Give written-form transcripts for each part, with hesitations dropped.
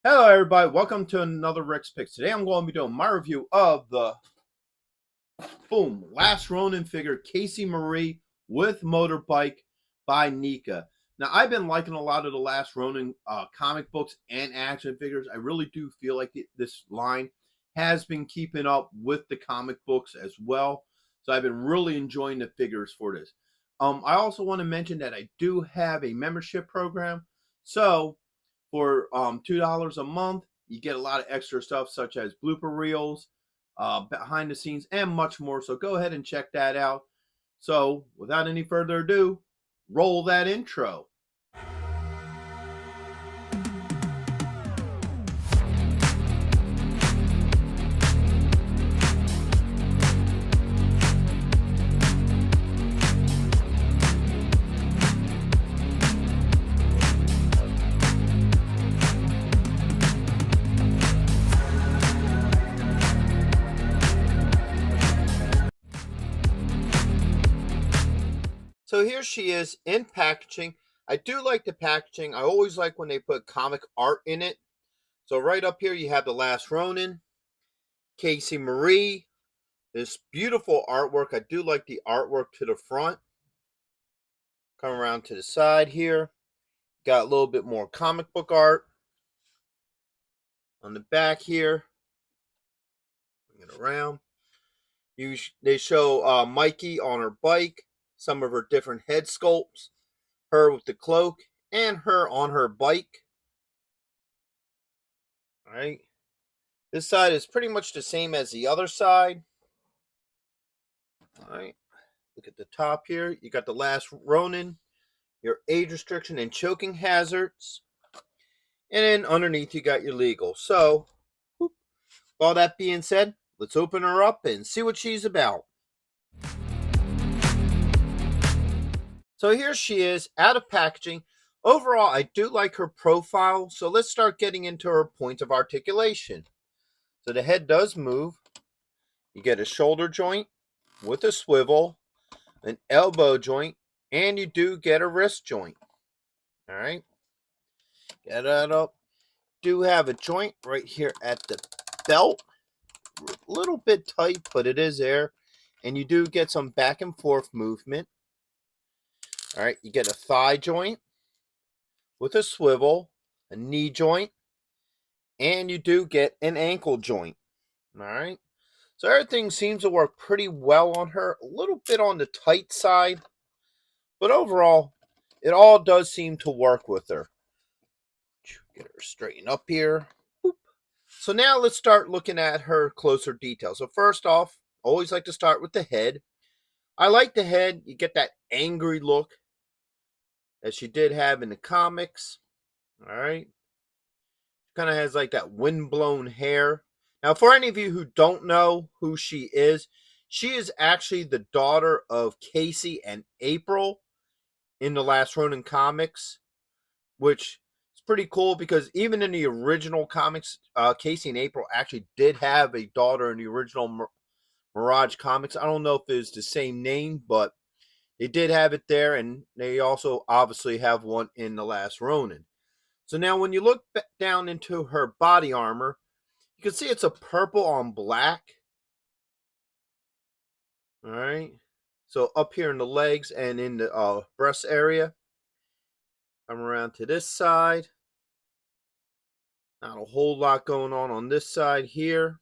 Hello everybody, welcome to another Rick's Picks. Today I'm going to be doing my review of the Last Ronin figure Casey Marie with motorbike by NECA. Now I've been liking a lot of the Last Ronin comic books and action figures. I really do feel like this line has been keeping up with the comic books as well. So I've been really enjoying the figures for this. I also want to mention that I do have a membership program. So for $2 a month, you get a lot of extra stuff such as blooper reels, behind the scenes, and much more. So go ahead and check that out. So without any further ado, roll that intro. So here she is in packaging. I do like the packaging. I always like when they put comic art in it. So right up here you have the Last Ronin, Casey Marie. This beautiful artwork. I do like the artwork to the front. Come around to the side here. Got a little bit more comic book art on the back here. Bring it around. They show Mikey on her bike, some of her different head sculpts, her with the cloak, and her on her bike. All right. This side is pretty much the same as the other side. All right. Look at the top here. You got the Last Ronin, your age restriction and choking hazards. And then underneath you got your legal. So, all that being said, let's open her up and see what she's about. So here she is out of packaging. Overall, I do like her profile. So let's start getting into her points of articulation. So the head does move. You get a shoulder joint with a swivel, an elbow joint, and you do get a wrist joint. All right. Get that up. Do have a joint right here at the belt. A little bit tight, but it is there. And you do get some back and forth movement. All right. You get a thigh joint with a swivel, a knee joint, and you do get an ankle joint. All right. So everything seems to work pretty well on her. A little bit on the tight side, but overall, it all does seem to work with her. Get her straightened up here. Boop. So now let's start looking at her closer detail. So first off, always like to start with the head. I like the head. You get that angry look that she did have in the comics. All right. Kind of has like that windblown hair. Now, for any of you who don't know who she is actually the daughter of Casey and April in the Last Ronin comics, which is pretty cool because even in the original comics, Casey and April actually did have a daughter in the original Mirage comics. I don't know if it's the same name, but they did have it there, and they also obviously have one in the Last Ronin. So now when you look down into her body armor, you can see it's a purple on black. All right. So up here in the legs and in the breast area. Come around to this side. Not a whole lot going on this side here.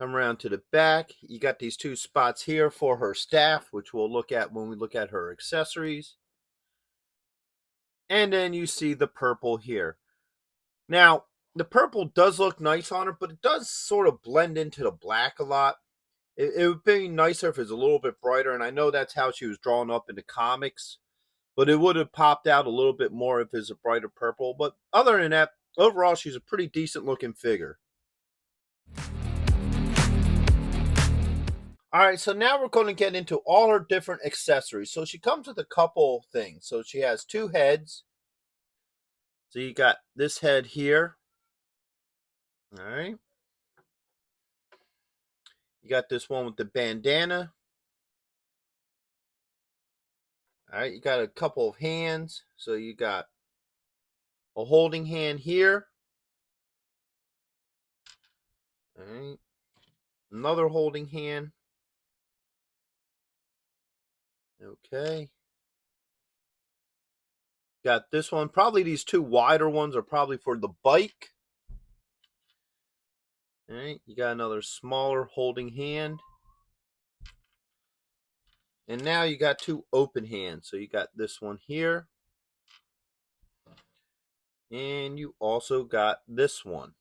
Come around to the back. You got these two spots here for her staff, which we'll look at when we look at her accessories. And then you see the purple here. Now, the purple does look nice on her, but it does sort of blend into the black a lot. It would be nicer if it was a little bit brighter, and I know that's how she was drawn up in the comics, but it would have popped out a little bit more if it's a brighter purple. But other than that, overall, she's a pretty decent looking figure. All right, so now we're going to get into all her different accessories. So she comes with a couple things. So she has two heads. So you got this head here. All right. You got this one with the bandana. All right, you got a couple of hands. So you got a holding hand here. All right. Another holding hand. Okay. Got this one. Probably these two wider ones are probably for the bike. All right. You got another smaller holding hand. And now you got two open hands. So you got this one here. And you also got this one.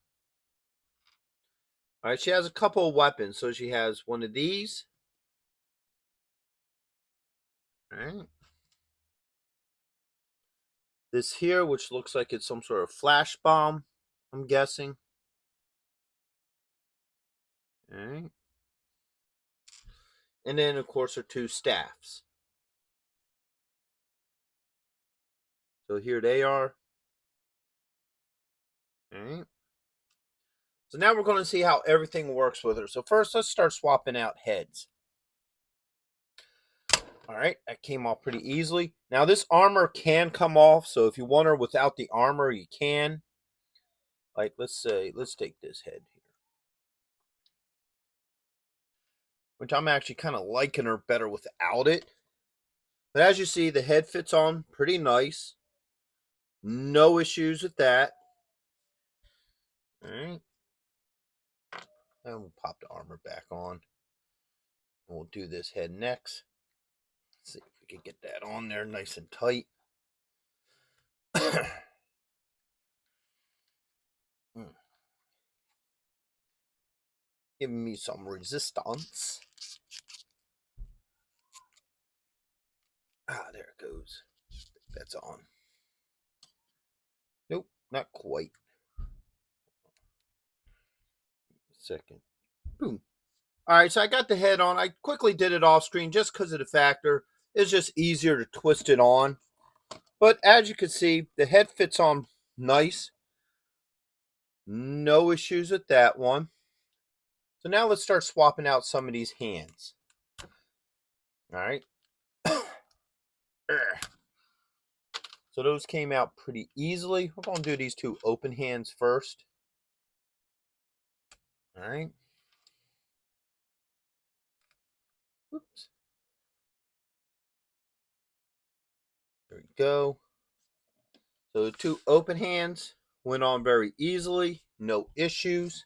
All right, she has a couple of weapons. So she has one of these. All right. This here, which looks like it's some sort of flash bomb, I'm guessing. All right. And then, of course, her two staffs. So here they are. All right. So now we're going to see how everything works with her. So first, let's start swapping out heads. All right, that came off pretty easily. Now this armor can come off, so if you want her without the armor, you can. Like, let's take this head here. Which I'm actually kind of liking her better without it. But as you see, the head fits on pretty nice. No issues with that. All right. And we'll pop the armor back on. And we'll do this head next. Let's see if we can get that on there nice and tight. Giving me some resistance. Ah, there it goes. That's on. Nope, not quite. Second. Boom. All right, so I got the head on. I quickly did it off screen just because of the factor. It's just easier to twist it on. But as you can see, the head fits on nice. No issues with that one. So now let's start swapping out some of these hands. All right. So those came out pretty easily. We're going to do these two open hands first. All right. Oops. There we go. So the two open hands went on very easily. No issues.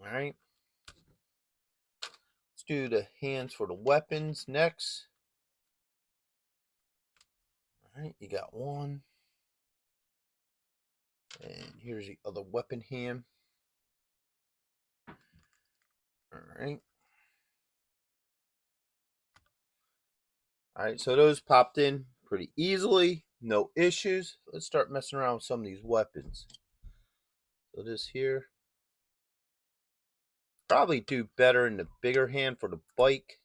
All right. Let's do the hands for the weapons next. All right. You got one. And here's the other weapon hand. All right. All right. So those popped in pretty easily. No issues. Let's start messing around with some of these weapons. So this here. Probably do better in the bigger hand for the bike.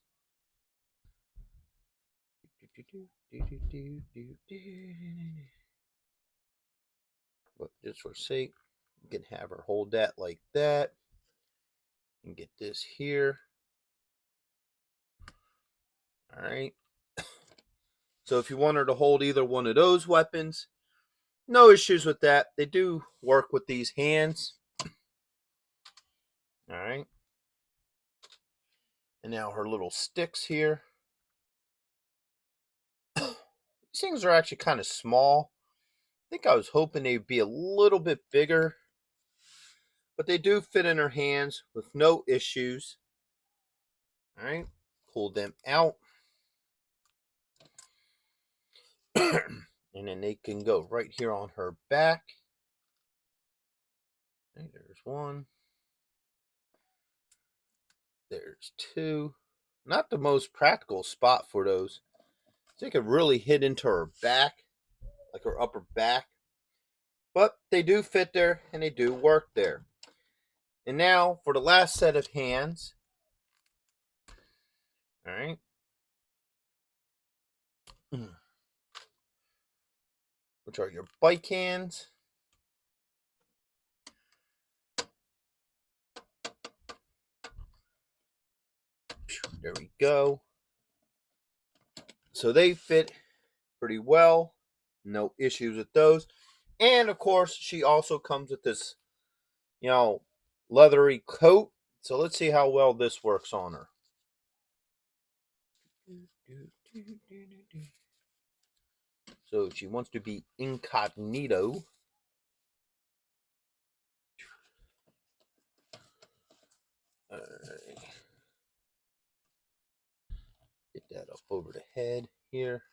But just for sake, you can have her hold that like that. And get this here. All right. So if you want her to hold either one of those weapons, no issues with that. They do work with these hands. All right. And now her little sticks here. These things are actually kind of small. I think I was hoping they'd be a little bit bigger. But they do fit in her hands with no issues. All right. Pull them out. And then they can go right here on her back. Okay, there's one. There's two. Not the most practical spot for those. So they could really hit into her back, like her upper back. But they do fit there and they do work there. And now for the last set of hands. All right. Which are your bike hands. There we go. So they fit pretty well. No issues with those. And of course, she also comes with this, leathery coat. So let's see how well this works on her. So she wants to be incognito. Alright. Get that up over the head here.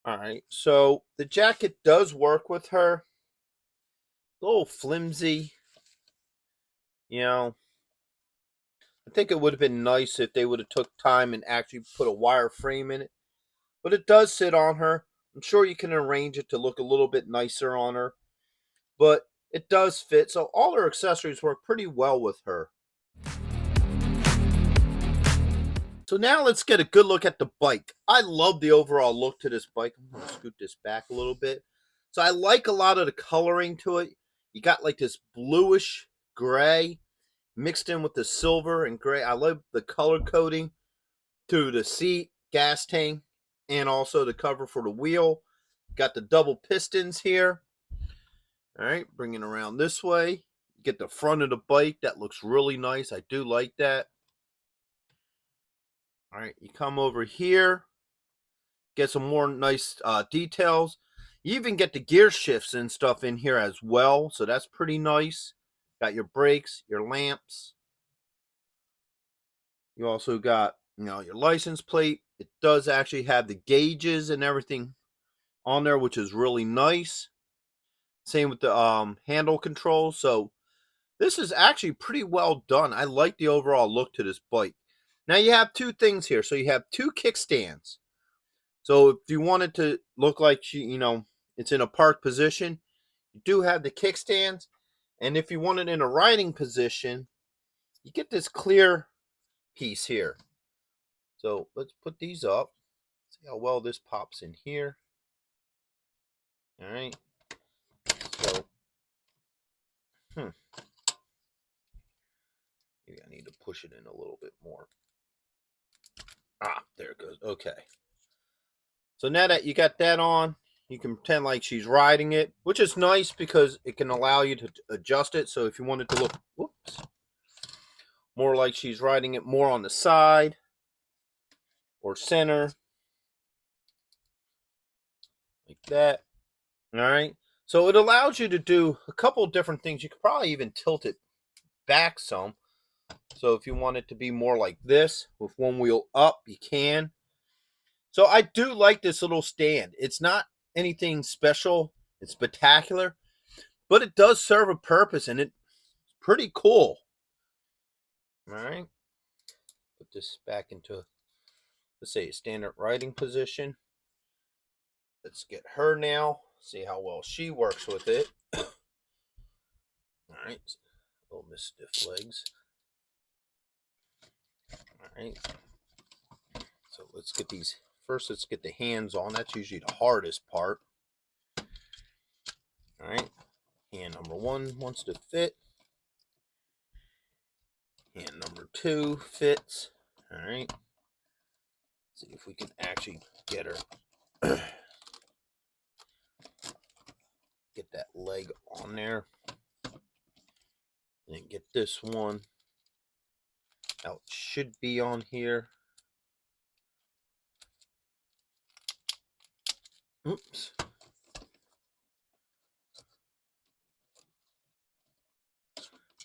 Alright, so the jacket does work with her. A little flimsy. I think it would have been nice if they would have took time and actually put a wire frame in it. But it does sit on her. I'm sure you can arrange it to look a little bit nicer on her. But it does fit, so all her accessories work pretty well with her. So now let's get a good look at the bike. I love the overall look to this bike. I'm going to scoot this back a little bit. So I like a lot of the coloring to it. You got like this bluish gray mixed in with the silver and gray. I love the color coding to the seat, gas tank, and also the cover for the wheel. Got the double pistons here. All right, bring it around this way. Get the front of the bike. That looks really nice. I do like that. All right, you come over here. Get some more nice details. You even get the gear shifts and stuff in here as well. So that's pretty nice. Got your brakes, your lamps. You also got, your license plate. It does actually have the gauges and everything on there, which is really nice. Same with the handle controls. So this is actually pretty well done. I like the overall look to this bike. Now you have two things here. So you have two kickstands. So if you want it to look like it's in a park position, you do have the kickstands. And if you want it in a riding position, you get this clear piece here. So let's put these up. See how well this pops in here. All right. So, maybe I need to push it in a little bit more. There it goes. Okay. So now that you got that on, you can pretend like she's riding it, which is nice because it can allow you to adjust it. So if you want it to look, more like she's riding it more on the side or center, like that. All right. So it allows you to do a couple of different things. You could probably even tilt it back some. So if you want it to be more like this with one wheel up, you can. So I do like this little stand. It's not anything special. It's spectacular, but it does serve a purpose and it's pretty cool. All right. Put this back into, let's say, a standard riding position. Let's get her now. See how well she works with it. All right. Little Miss Stiff Legs. All right. So let's get these. First, let's get the hands on. That's usually the hardest part. All right. Hand number one wants to fit. Hand number two fits. All right. See if we can actually get her. Get that leg on there. And get this one. Now it should be on here. Oops.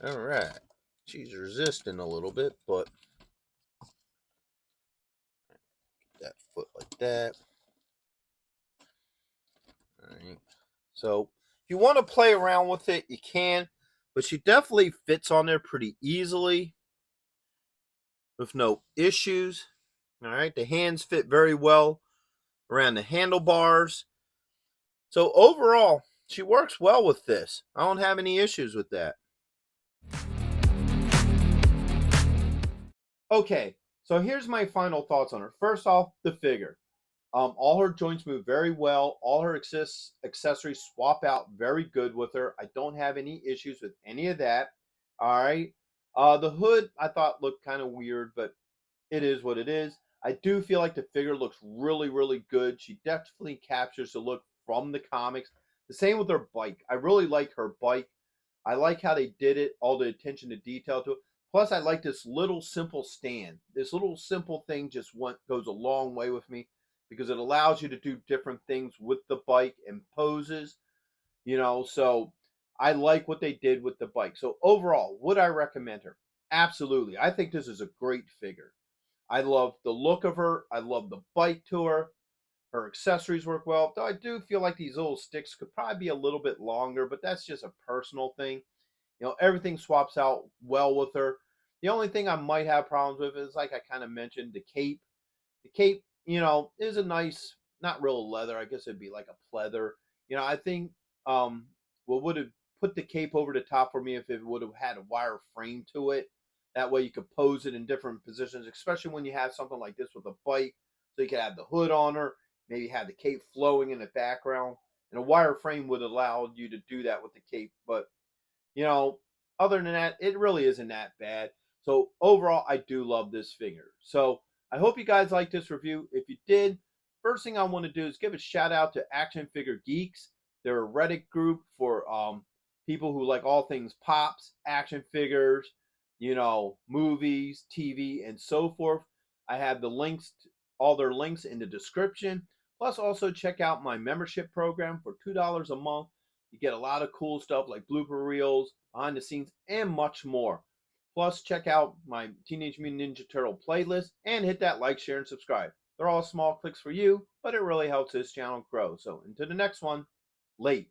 All right. She's resisting a little bit, but get that foot like that. All right. So if you want to play around with it, you can, but she definitely fits on there pretty easily with no issues. All right. The hands fit very well around the handlebars. So overall, she works well with this. I don't have any issues with that. Okay, so here's my final thoughts on her. First off, the figure. All her joints move very well. All her accessories swap out very good with her. I don't have any issues with any of that. All right. The hood I thought looked kind of weird, but it is what it is. I do feel like the figure looks really, really good. She definitely captures the look from the comics. The same with her bike. I really like her bike. I like how they did it, all the attention to detail to it. Plus, I like this little simple stand. This little simple thing just goes a long way with me because it allows you to do different things with the bike and poses, So I like what they did with the bike. So overall, would I recommend her? Absolutely. I think this is a great figure. I love the look of her. I love the bite to her. Her accessories work well. Though I do feel like these little sticks could probably be a little bit longer, but that's just a personal thing. Everything swaps out well with her. The only thing I might have problems with is, like I kind of mentioned, the cape. The cape, is a nice, not real leather. I guess it'd be like a pleather. I think what would have put the cape over the top for me if it would have had a wire frame to it. That way you could pose it in different positions, especially when you have something like this with a bike. So you could have the hood on her, maybe have the cape flowing in the background. And a wire frame would allow you to do that with the cape. But you know, other than that, it really isn't that bad. So overall, I do love this figure. So I hope you guys liked this review. If you did, first thing I want to do is give a shout out to Action Figure Geeks. They're a Reddit group for people who like all things pops, action figures, movies, TV, and so forth. I have all their links in the description. Plus, also check out my membership program for $2 a month. You get a lot of cool stuff like blooper reels, behind the scenes, and much more. Plus, check out my Teenage Mutant Ninja Turtle playlist and hit that like, share, and subscribe. They're all small clicks for you, but it really helps this channel grow. So, until the next one, late.